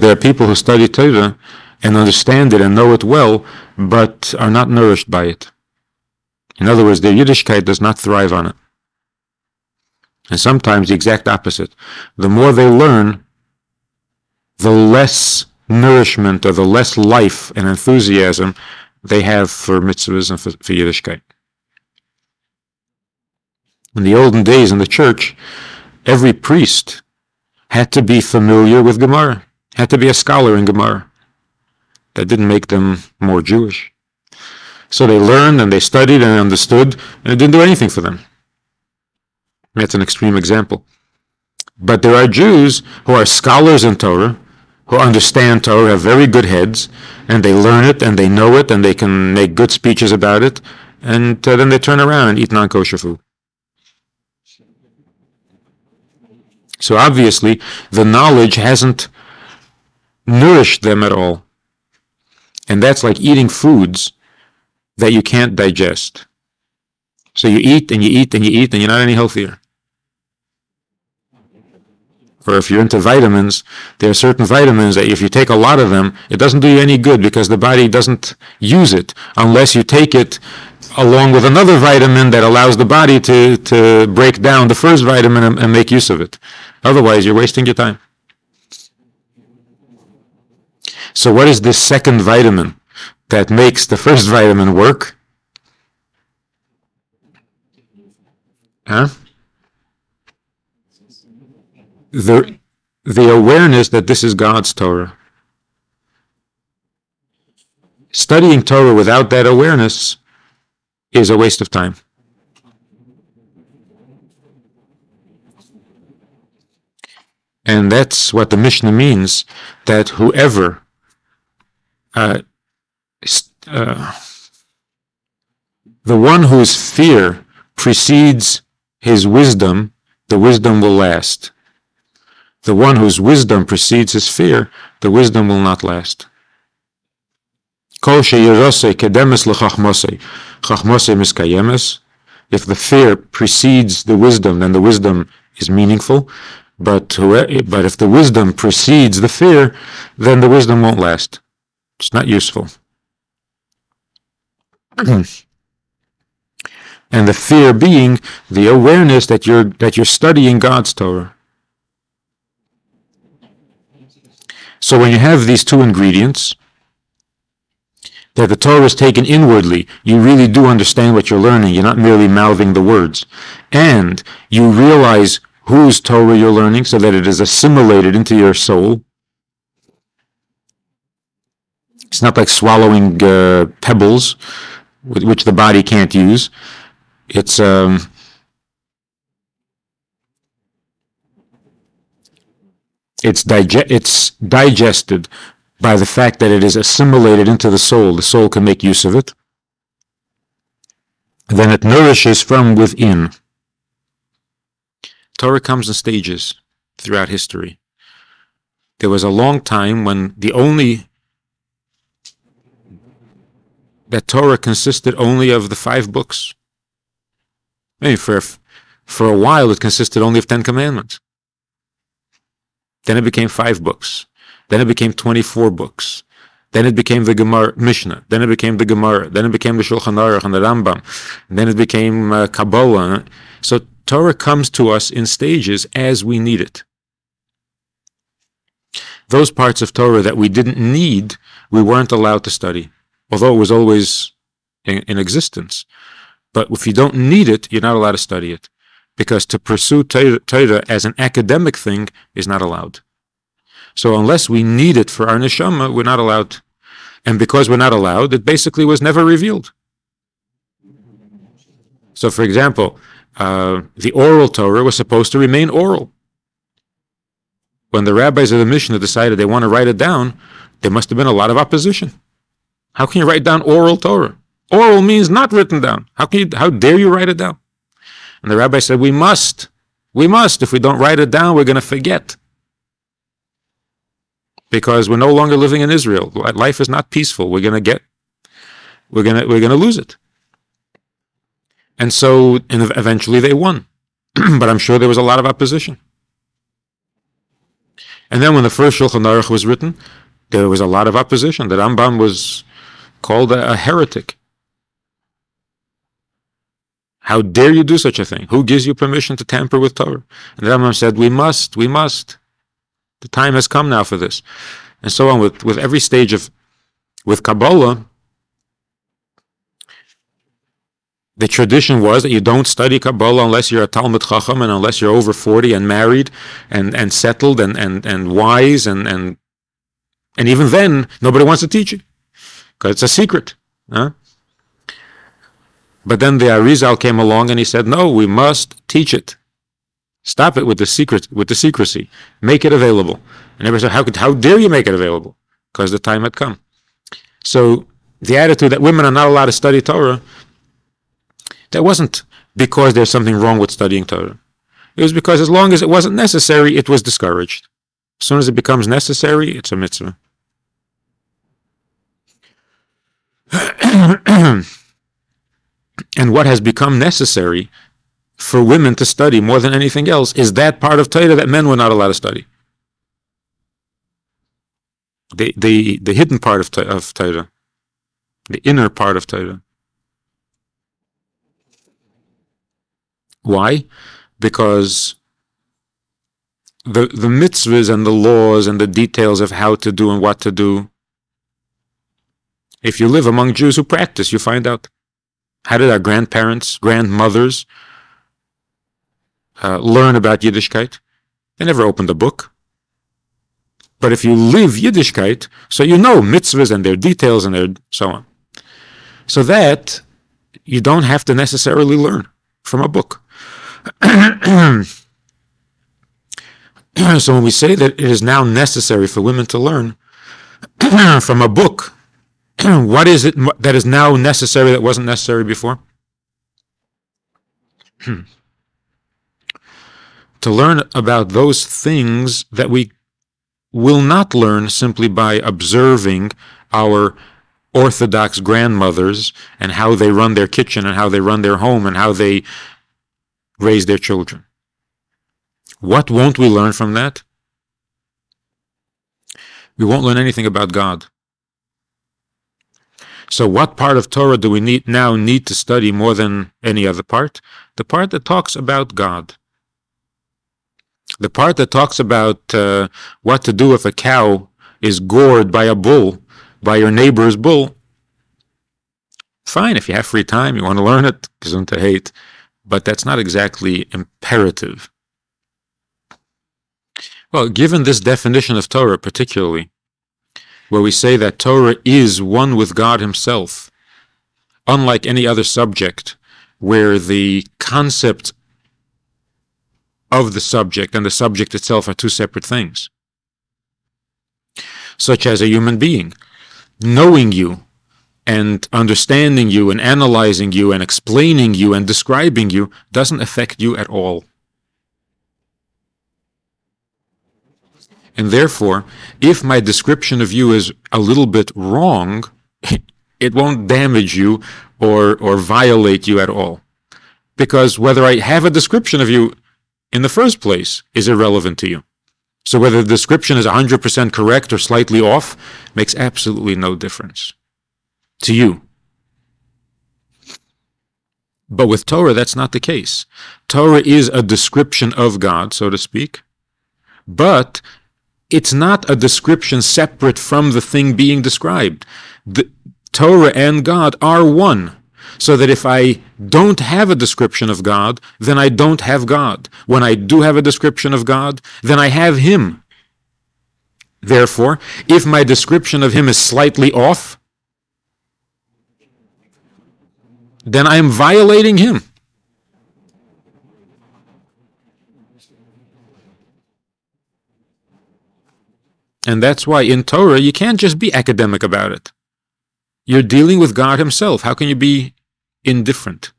There are people who study Torah and understand it and know it well, but are not nourished by it. In other words, their Yiddishkeit does not thrive on it. And sometimes the exact opposite. The more they learn, the less nourishment or the less life and enthusiasm they have for mitzvahs and for Yiddishkeit. In the olden days in the church, every priest had to be familiar with Gemara, had to be a scholar in Gemara. That didn't make them more Jewish. So they learned and they studied and understood, and it didn't do anything for them. That's an extreme example. But there are Jews who are scholars in Torah, who understand Torah, have very good heads, and they learn it, and they know it, and they can make good speeches about it, and then they turn around and eat non-kosher food. So obviously, the knowledge hasn't nourished them at all. And that's like eating foods that you can't digest. So you eat, and you eat, and you eat, and you're not any healthier. Or if you're into vitamins, there are certain vitamins that if you take a lot of them, it doesn't do you any good because the body doesn't use it unless you take it along with another vitamin that allows the body to break down the first vitamin and make use of it. Otherwise, you're wasting your time. So what is this second vitamin that makes the first vitamin work? Huh? The awareness that this is God's Torah. Studying Torah without that awareness is a waste of time. And that's what the Mishnah means, that whoever the one whose fear precedes his wisdom, the wisdom will last. The one whose wisdom precedes his fear, the wisdom will not last. If the fear precedes the wisdom, then the wisdom is meaningful. But if the wisdom precedes the fear, then the wisdom won't last. It's not useful. And the fear being the awareness that you're studying God's Torah. So when you have these two ingredients, that the Torah is taken inwardly, you really do understand what you're learning, you're not merely mouthing the words, and you realize whose Torah you're learning so that it is assimilated into your soul. It's not like swallowing pebbles, which the body can't use. It's digested by the fact that it is assimilated into the soul. The soul can make use of it. Then it nourishes from within. Torah comes in stages throughout history. There was a long time when that Torah consisted only of the 5 books. Maybe for a while it consisted only of 10 commandments. Then it became 5 books. Then it became 24 books. Then it became the Gemara, Mishnah. Then it became the Gemara. Then it became the Shulchan Aruch and the Rambam. And then it became Kabbalah. So Torah comes to us in stages as we need it. Those parts of Torah that we didn't need, we weren't allowed to study, although it was always in existence. But if you don't need it, you're not allowed to study it. Because to pursue Torah as an academic thing is not allowed. So unless we need it for our neshama, we're not allowed. And because we're not allowed, it basically was never revealed. So for example, the oral Torah was supposed to remain oral. When the rabbis of the Mishnah decided they want to write it down, there must have been a lot of opposition. How can you write down oral Torah? Oral means not written down. How dare you write it down? And the rabbi said, we must. If we don't write it down, we're going to forget. Because we're no longer living in Israel. Life is not peaceful. We're going to lose it. And so, eventually they won. But I'm sure there was a lot of opposition. And then when the first Shulchan Aruch was written, there was a lot of opposition. The Rambam was called a heretic. How dare you do such a thing? Who gives you permission to tamper with Torah? And the Rambam said, we must. The time has come now for this. And so on with every stage with Kabbalah, the tradition was that you don't study Kabbalah unless you're a Talmud Chacham and unless you're over 40 and married and settled and wise and even then nobody wants to teach it because it's a secret. Huh? But then the Arizal came along and he said, no, we must teach it. Stop it with the secrecy. Make it available. And everybody said, how dare you make it available? Because the time had come. So the attitude that women are not allowed to study Torah, that wasn't because there's something wrong with studying Torah. It was because as long as it wasn't necessary, it was discouraged. As soon as it becomes necessary, it's a mitzvah. And what has become necessary for women to study more than anything else is that part of Torah that men were not allowed to study. The hidden part of Torah, the inner part of Torah. Why? Because the mitzvahs and the laws and the details of how to do and what to do, if you live among Jews who practice, you find out. How did our grandparents, grandmothers learn about Yiddishkeit? They never opened a book. But if you live Yiddishkeit, so you know mitzvahs and their details and their so on. So that you don't have to necessarily learn from a book. So when we say that it is now necessary for women to learn from a book, what is it that is now necessary that wasn't necessary before? To learn about those things that we will not learn simply by observing our Orthodox grandmothers and how they run their kitchen and how they run their home and how they raise their children. What won't we learn from that? We won't learn anything about God. So what part of Torah do we need to study more than any other part? The part that talks about God. The part that talks about what to do if a cow is gored by a bull, by your neighbor's bull. Fine, if you have free time, you want to learn it, gesundheit, but that's not exactly imperative. Well, given this definition of Torah particularly, where we say that Torah is one with God Himself, unlike any other subject, where the concept of the subject and the subject itself are two separate things, such as a human being. Knowing you and understanding you and analyzing you and explaining you and describing you doesn't affect you at all. And therefore, if my description of you is a little bit wrong, it won't damage you or violate you at all. Because whether I have a description of you in the first place is irrelevant to you. So whether the description is 100% correct or slightly off makes absolutely no difference to you. But with Torah, that's not the case. Torah is a description of God, so to speak, but it's not a description separate from the thing being described. The Torah and God are one. So that if I don't have a description of God, then I don't have God. When I do have a description of God, then I have Him. Therefore, if my description of Him is slightly off, then I am violating Him. And that's why in Torah, you can't just be academic about it. You're dealing with God Himself. How can you be indifferent?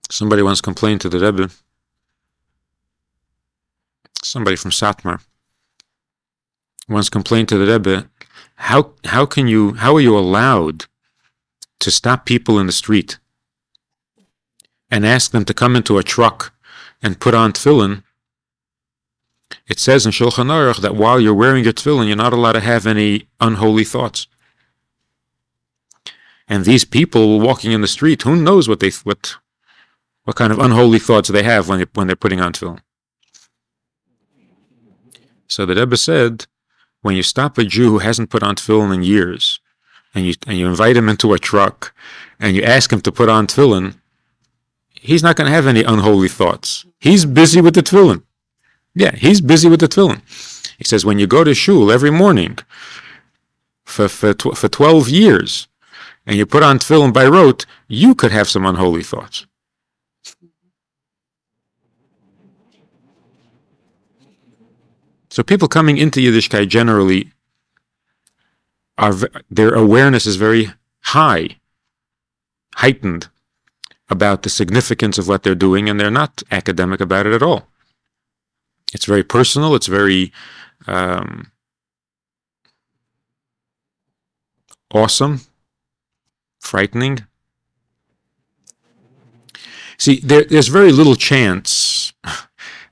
Somebody once complained to the Rebbe, somebody from Satmar, once complained to the Rebbe, how are you allowed to stop people in the street and ask them to come into a truck and put on tefillin, it says in Shulchan Aruch that while you're wearing your tefillin, you're not allowed to have any unholy thoughts. And these people walking in the street, who knows what kind of unholy thoughts they have when they're putting on tefillin. So the Rebbe said, when you stop a Jew who hasn't put on tefillin in years, and you invite him into a truck, and you ask him to put on tefillin, he's not going to have any unholy thoughts. He's busy with the tefillin. Yeah, he's busy with the tefillin. He says, when you go to shul every morning for 12 years, and you put on tefillin by rote, you could have some unholy thoughts. So people coming into Yiddishkeit generally, their awareness is very high, heightened about the significance of what they're doing, and they're not academic about it at all. It's very personal, it's very awesome, frightening. See, there's very little chance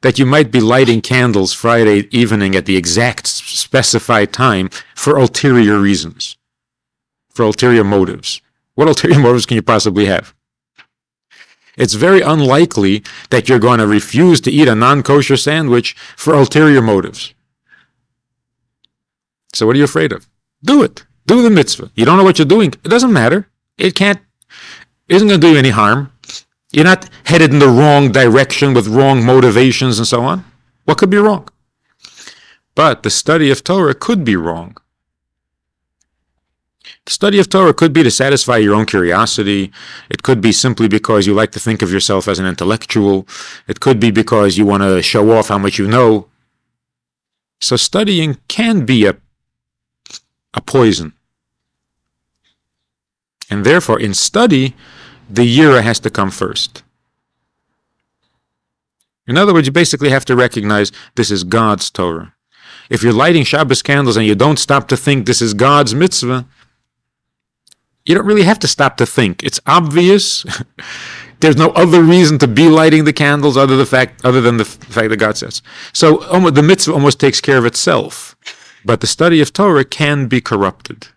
that you might be lighting candles Friday evening at the exact specified time for ulterior reasons, for ulterior motives. What ulterior motives can you possibly have? It's very unlikely that you're going to refuse to eat a non-kosher sandwich for ulterior motives. So what are you afraid of? Do it. Do the mitzvah. You don't know what you're doing. It doesn't matter. Isn't going to do you any harm. You're not headed in the wrong direction with wrong motivations and so on. What could be wrong? But the study of Torah could be wrong. The study of Torah could be to satisfy your own curiosity. It could be simply because you like to think of yourself as an intellectual. It could be because you want to show off how much you know. So studying can be a poison. And therefore, in study, the yira has to come first. In other words, you basically have to recognize this is God's Torah. If you're lighting Shabbos candles and you don't stop to think this is God's mitzvah, you don't really have to stop to think. It's obvious. There's no other reason to be lighting the candles other than the fact that God says. So the mitzvah almost takes care of itself. But the study of Torah can be corrupted.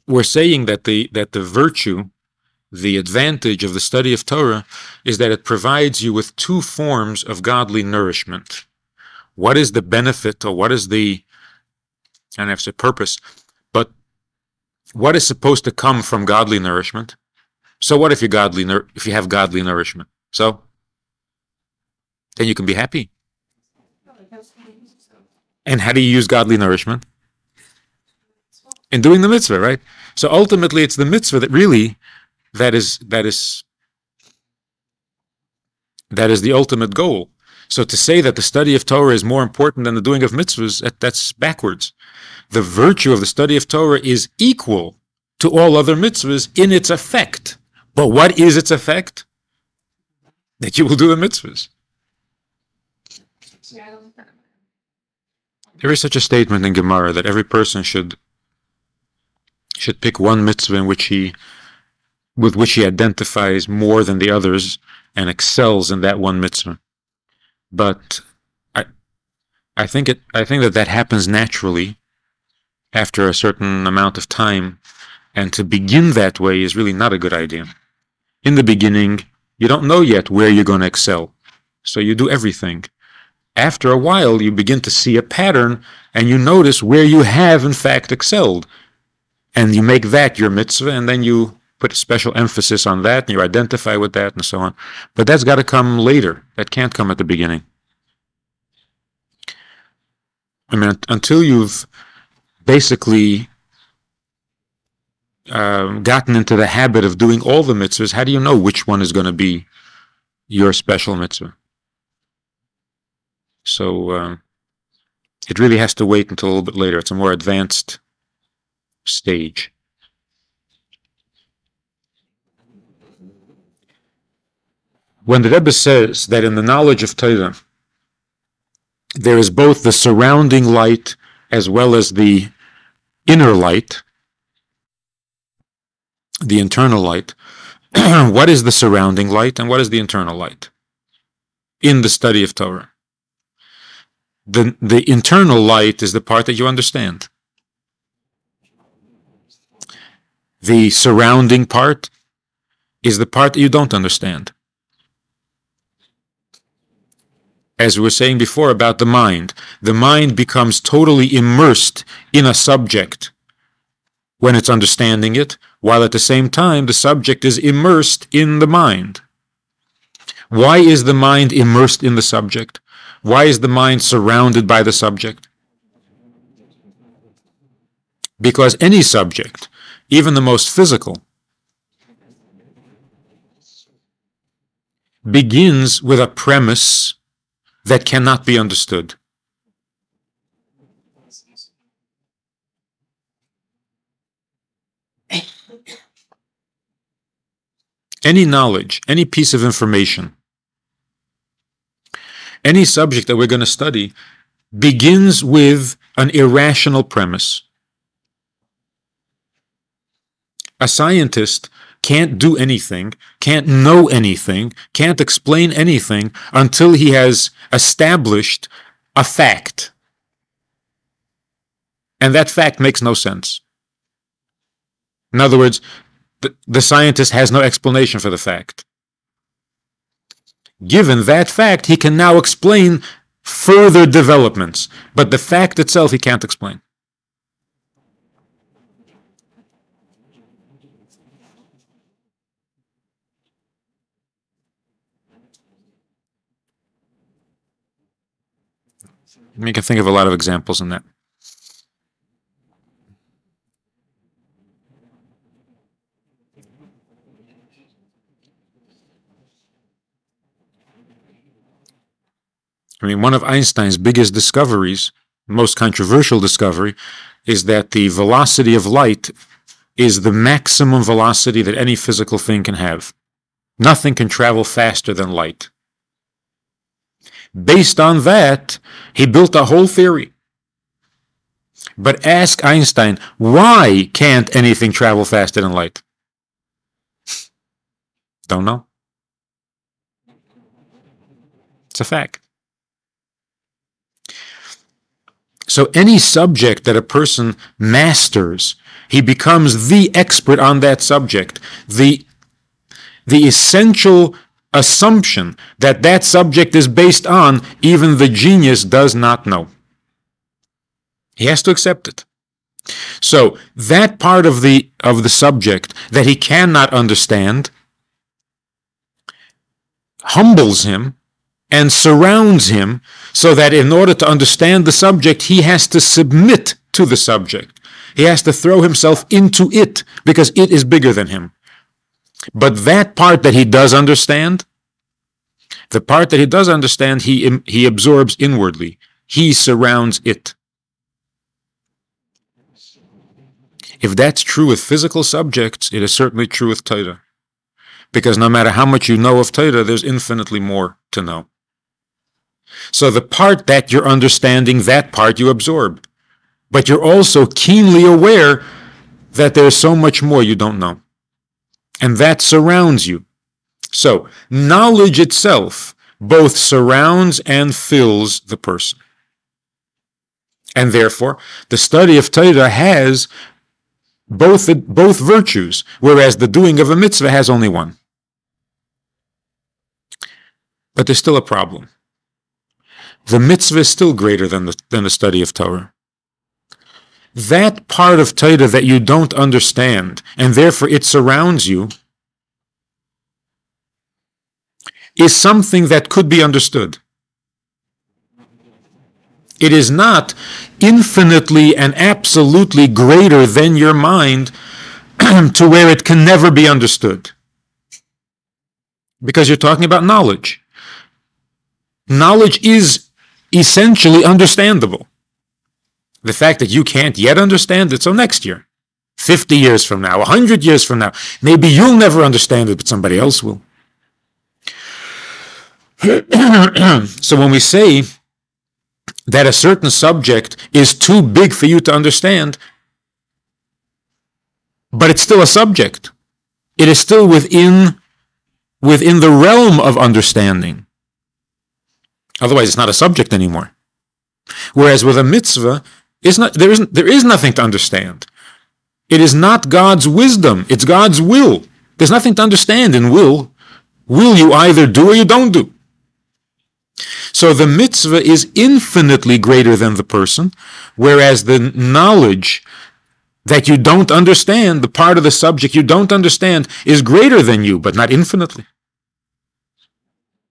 We're saying that the virtue, the advantage of the study of Torah is that it provides you with two forms of godly nourishment. What is the benefit, or what is the, I don't have to say purpose, but what is supposed to come from godly nourishment? So what if you have godly nourishment? So then you can be happy. And how do you use godly nourishment? In doing the mitzvah, right? So ultimately, it's the mitzvah that really that is the ultimate goal. So to say that the study of Torah is more important than the doing of mitzvahs, that's backwards. The virtue of the study of Torah is equal to all other mitzvahs in its effect. But what is its effect? That you will do the mitzvahs. There is such a statement in Gemara that every person should pick one mitzvah with which he identifies more than the others and excels in that one mitzvah. But I think that happens naturally after a certain amount of time, and to begin that way is really not a good idea. In the beginning, you don't know yet where you're going to excel, so you do everything. After a while, you begin to see a pattern, and you notice where you have in fact excelled, and you make that your mitzvah, and then you put a special emphasis on that, and you identify with that, and so on. But that's got to come later. That can't come at the beginning. I mean, until you've basically gotten into the habit of doing all the mitzvahs, how do you know which one is going to be your special mitzvah? So it really has to wait until a little bit later. It's a more advanced stage. When the Rebbe says that in the knowledge of Torah, there is both the surrounding light as well as the inner light, the internal light. What is the surrounding light and what is the internal light? in the study of Torah. The internal light is the part that you understand. The surrounding part is the part that you don't understand. As we were saying before about the mind becomes totally immersed in a subject when it's understanding it, while at the same time the subject is immersed in the mind. Why is the mind immersed in the subject? Why is the mind surrounded by the subject? Because any subject, even the most physical, begins with a premise that cannot be understood. Any knowledge, any piece of information, any subject that we're going to study begins with an irrational premise. A scientist can't do anything, can't know anything, can't explain anything until he has established a fact. And that fact makes no sense. In other words, the scientist has no explanation for the fact. Given that fact, he can now explain further developments, but the fact itself he can't explain. You can think of a lot of examples in that. I mean, one of Einstein's biggest discoveries, most controversial discovery, is that the velocity of light is the maximum velocity that any physical thing can have. Nothing can travel faster than light. Based on that, he built a whole theory. But ask Einstein, why can't anything travel faster than light? Don't know. It's a fact. So any subject that a person masters, he becomes the expert on that subject. The essential assumption that that subject is based on, even the genius does not know. He has to accept it. So that part of the subject that he cannot understand humbles him and surrounds him, so that in order to understand the subject, he has to submit to the subject. He has to throw himself into it, because it is bigger than him. But that part that he does understand, the part that he does understand, he absorbs inwardly. He surrounds it. If that's true with physical subjects, it is certainly true with Torah. Because no matter how much you know of Torah, there's infinitely more to know. So the part that you're understanding, that part you absorb. But you're also keenly aware that there's so much more you don't know. And that surrounds you. So knowledge itself both surrounds and fills the person. And therefore, the study of Torah has both virtues, whereas the doing of a mitzvah has only one. But there's still a problem. The mitzvah is still greater than the study of Torah. That part of Torah that you don't understand, and therefore it surrounds you, is something that could be understood. It is not infinitely and absolutely greater than your mind to where it can never be understood. Because you're talking about knowledge. Knowledge is essentially understandable. The fact that you can't yet understand it, so next year, 50 years from now, 100 years from now, maybe you'll never understand it, but somebody else will. So when we say that a certain subject is too big for you to understand, but it's still a subject, it is still within the realm of understanding. Otherwise, it's not a subject anymore. Whereas with a mitzvah, there is nothing to understand. It is not God's wisdom. It's God's will. There's nothing to understand in will. Will you either do or you don't do. So the mitzvah is infinitely greater than the person, whereas the knowledge that you don't understand, the part of the subject you don't understand, is greater than you, but not infinitely.